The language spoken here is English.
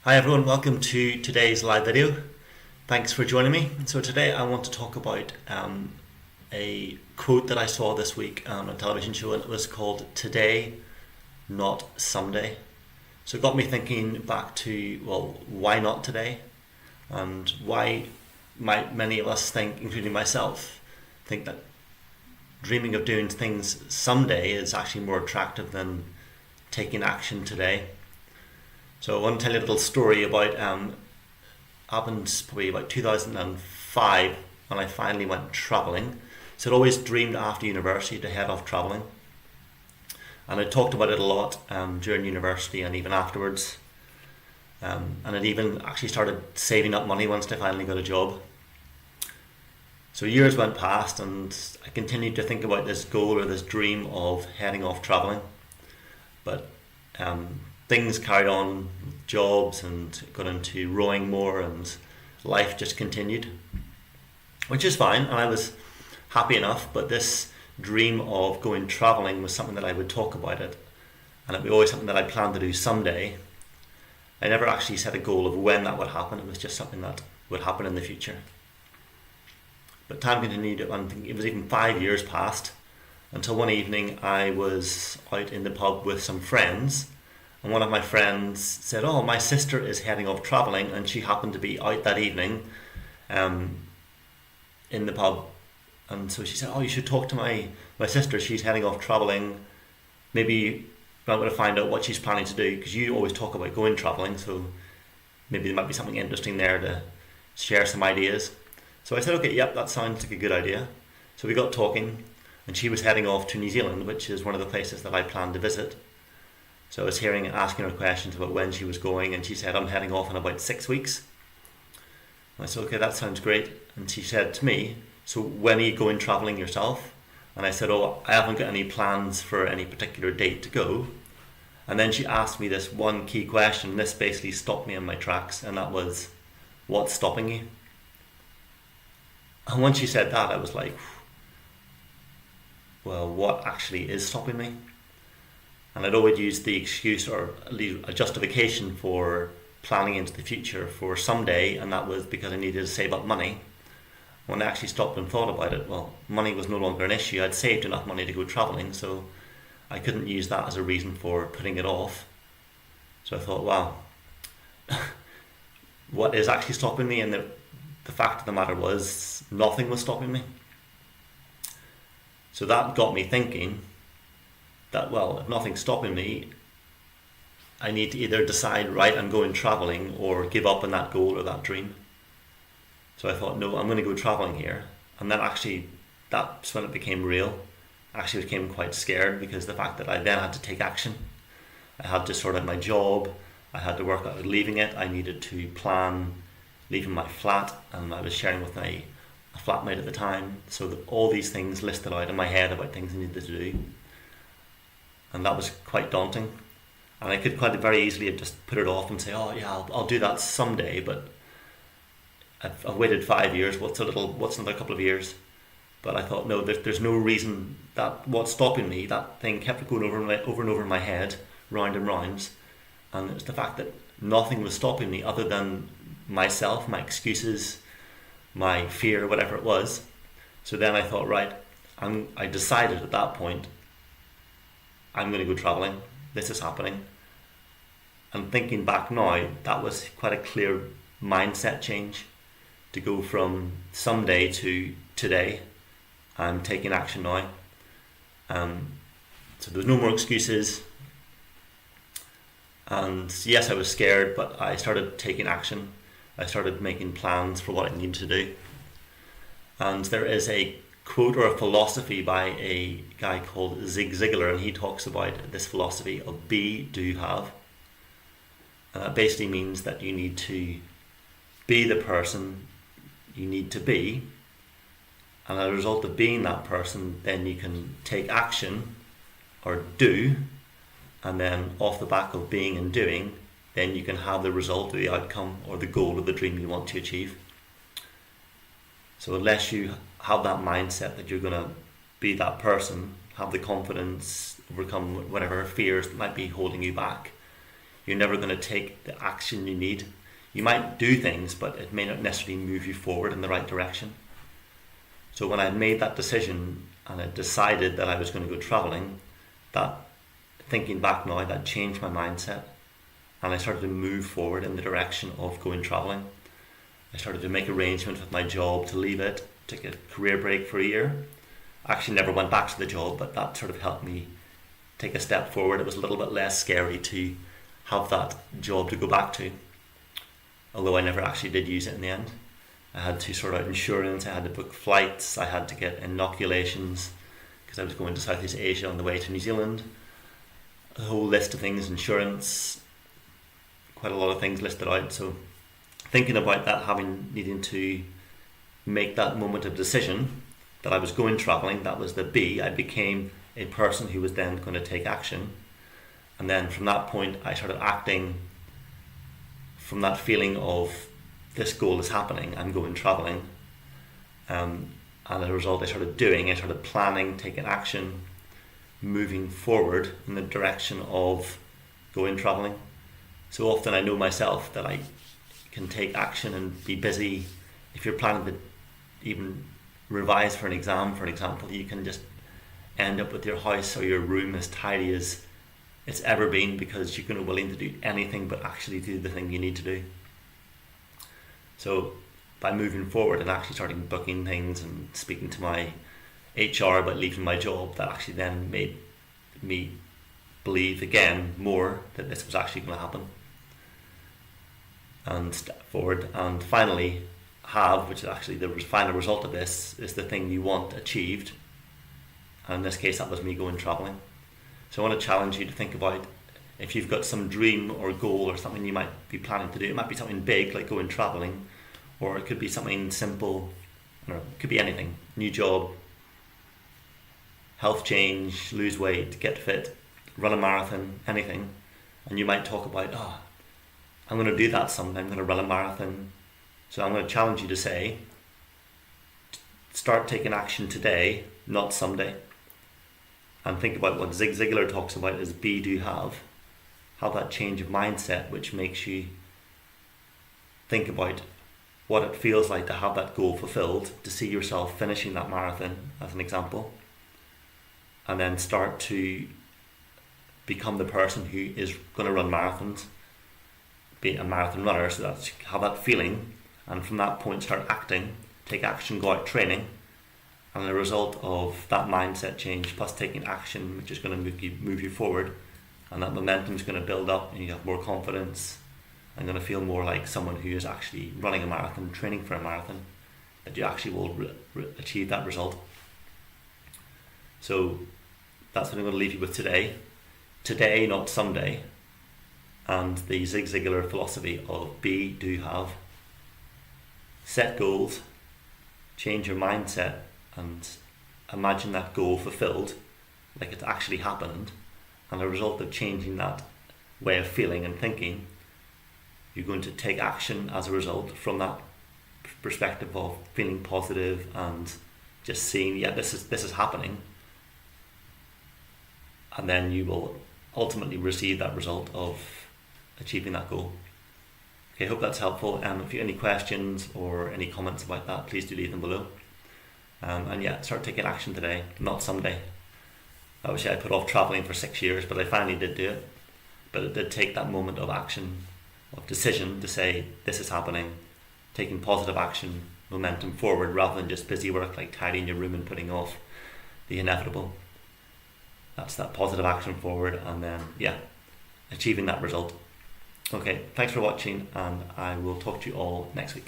Hi everyone, welcome to today's live video. Thanks for joining me. So today I want to talk about a quote that I saw this week on a television show, and it was called "Today, Not Someday." So it got me thinking back to, well, why not today? And why might many of us think, including myself, think that dreaming of doing things someday is actually more attractive than taking action today. So I want to tell you a little story about happened probably about 2005 when I finally went travelling. So I'd always dreamed after university to head off travelling, and I talked about it a lot during university and even afterwards. And I'd even actually started saving up money once I finally got a job. So years went past, and I continued to think about this goal or this dream of heading off travelling, but things carried on, jobs, and got into rowing more, and life just continued, which is fine, and I was happy enough. But this dream of going travelling was something that I would talk about it, and it would be always something that I planned to do someday. I never actually set a goal of when that would happen. It was just something that would happen in the future. But time continued, and it was even 5 years past, until one evening I was out in the pub with some friends, and one of my friends said, "Oh, my sister is heading off travelling," and she happened to be out that evening in the pub. And so she said, "Oh, you should talk to my sister. She's heading off travelling. Maybe I'm going to find out what she's planning to do, because you always talk about going travelling, so maybe there might be something interesting there to share some ideas." So I said, "Okay, yep, that sounds like a good idea." So we got talking, and she was heading off to New Zealand, which is one of the places that I planned to visit. So I was asking her questions about when she was going, and she said, "I'm heading off in about 6 weeks." And I said, "Okay, that sounds great." And she said to me, "So when are you going travelling yourself?" And I said, "Oh, I haven't got any plans for any particular date to go." And then she asked me this one key question, and this basically stopped me in my tracks, and that was, "What's stopping you?" And once she said that, I was like, well, what actually is stopping me? And I'd always used the excuse, or at least a justification, for planning into the future for someday, and that was because I needed to save up money. When I actually stopped and thought about it, well, money was no longer an issue. I'd saved enough money to go travelling, so I couldn't use that as a reason for putting it off. So I thought, wow, what is actually stopping me? And the fact of the matter was, nothing was stopping me. So that got me thinking that, well, if nothing's stopping me, I need to either decide, right, I'm going travelling, or give up on that goal or that dream. So I thought, no, I'm going to go travelling here. And then actually, that's when it became real. I actually became quite scared, because the fact that I then had to take action. I had to sort out my job, I had to work out leaving it, I needed to plan leaving my flat, and I was sharing with a flatmate at the time. So that all these things listed out in my head about things I needed to do. And that was quite daunting, and I could quite very easily have just put it off and say, "Oh yeah, I'll do that someday." But I've waited 5 years. What's another couple of years? But I thought, no, there's no reason. That what's stopping me, that thing kept going over and over in my head, round and rounds, and it's the fact that nothing was stopping me other than myself, my excuses, my fear, whatever it was. So then I thought, right, I decided at that point, I'm going to go travelling. This is happening. And thinking back now, that was quite a clear mindset change, to go from someday to today. I'm taking action now. So there was no more excuses. And yes, I was scared, but I started taking action. I started making plans for what I needed to do. And there is a quote or a philosophy by a guy called Zig Ziglar, and he talks about this philosophy of be, do, have. And that basically means that you need to be the person you need to be, and as a result of being that person, then you can take action or do, and then off the back of being and doing, then you can have the result or the outcome or the goal or the dream you want to achieve. So unless you have that mindset that you're going to be that person, have the confidence, overcome whatever fears that might be holding you back, you're never going to take the action you need. You might do things, but it may not necessarily move you forward in the right direction. So when I made that decision and I decided that I was going to go traveling, that, thinking back now, that changed my mindset, and I started to move forward in the direction of going traveling. I started to make arrangements with my job to leave it, take a career break for a year. I actually never went back to the job, but that sort of helped me take a step forward. It was a little bit less scary to have that job to go back to, although I never actually did use it in the end. I had to sort out insurance, I had to book flights, I had to get inoculations because I was going to Southeast Asia on the way to New Zealand. A whole list of things, insurance, quite a lot of things listed out. So thinking about that, needing to make that moment of decision that I was going traveling, that was the B. I became a person who was then going to take action. And then from that point, I started acting from that feeling of this goal is happening, I'm going traveling. And as a result, I started planning, taking action, moving forward in the direction of going traveling. So often I know myself that I can take action and be busy. If you're planning to even revise for an exam, for example, you can just end up with your house or your room as tidy as it's ever been because you're going to be willing to do anything but actually do the thing you need to do. So by moving forward and actually starting booking things and speaking to my HR about leaving my job, that actually then made me believe again more that this was actually going to happen and step forward. And finally, which is actually the final result of this, is the thing you want achieved. And in this case, that was me going traveling. So I want to challenge you to think about if you've got some dream or goal or something you might be planning to do. It might be something big like going traveling, or it could be something simple. I don't know, it could be anything. New job, health change, lose weight, get fit, run a marathon, anything. And you might talk about, I'm going to do that someday, I'm going to run a marathon. So I'm going to challenge you to say, start taking action today, not someday. And think about what Zig Ziglar talks about as be, do, have. Have that change of mindset, which makes you think about what it feels like to have that goal fulfilled, to see yourself finishing that marathon, as an example. And then start to become the person who is going to run marathons, be a marathon runner. So that's have that feeling, and from that point start acting, take action, go out training. And the result of that mindset change plus taking action, which is going to move you forward, and that momentum is going to build up, and you have more confidence and going to feel more like someone who is actually running a marathon, training for a marathon, that you actually will achieve that result. So that's what I'm going to leave you with today. Today, not someday. And the Zig Ziglar philosophy of be, do, have. Set goals, change your mindset, and imagine that goal fulfilled, like it's actually happened. And a result of changing that way of feeling and thinking, you're going to take action as a result from that perspective of feeling positive and just seeing, this is happening. And then you will ultimately receive that result of achieving that goal. Okay, hope that's helpful. If you have any questions or any comments about that, please do leave them below. Start taking action today, not someday. Obviously I put off traveling for 6 years, but I finally did do it. But it did take that moment of action, of decision, to say this is happening, taking positive action, momentum forward, rather than just busy work like tidying your room and putting off the inevitable. That's that positive action forward, and then achieving that result. Okay, thanks for watching, and I will talk to you all next week.